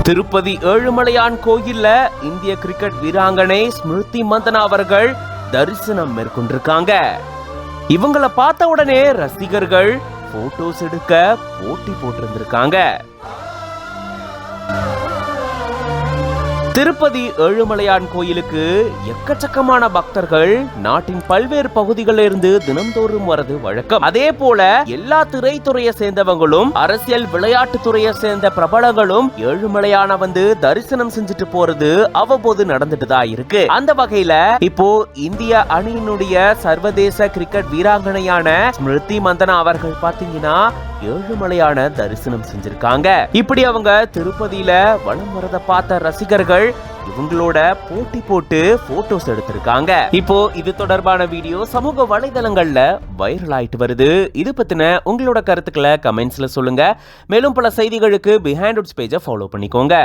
திருப்பதி ஏழுமலையான் கோயில்ல இந்திய கிரிக்கெட் வீராங்கனை ஸ்மிருதி மந்தனா அவர்கள் தரிசனம் மேற்கொண்டிருக்காங்க. இவங்களை பார்த்த உடனே ரசிகர்கள் போட்டோஸ் எடுக்க போட்டி போட்டிருந்திருக்காங்க. திருப்பதி ஏழுமலையான் கோயிலுக்கு எக்கச்சக்கமான பக்தர்கள் நாட்டின் பல்வேறு பகுதிகளில் இருந்து தினந்தோறும் வரது வழக்கம். அதே போல எல்லா திரைத்துறையை சேர்ந்தவங்களும் அரசியல் விளையாட்டு துறையை சேர்ந்த பிரபலங்களும் ஏழுமலையான வந்து தரிசனம் செஞ்சுட்டு போறது அவ்வப்போது நடந்துட்டு தான் இருக்கு. அந்த வகையில இப்போ இந்திய அணியினுடைய சர்வதேச கிரிக்கெட் வீராங்கனையான ஸ்மிருதி மந்தனா அவர்கள் பாத்தீங்கன்னா ஏழுமலையான தரிசனம் செஞ்சிருக்காங்க. இப்படி அவங்க திருப்பதியில வலம் வரத பார்த்த ரசிகர்கள் இவங்களோட போட்டி போட்டு போட்டோஸ் எடுத்திருக்காங்க. இப்போ இது தொடர்பான வீடியோ சமூக வலைதளங்கள்ல வைரல் ஆயிட்டு வருது. இது பத்தின உங்களோட கருத்துக்களை கமெண்ட்ஸ்ல சொல்லுங்க. மேலும் பல செய்திகளுக்கு பிஹைண்ட் உட்ஸ் பேஜை ஃபாலோ பண்ணிக்கோங்க.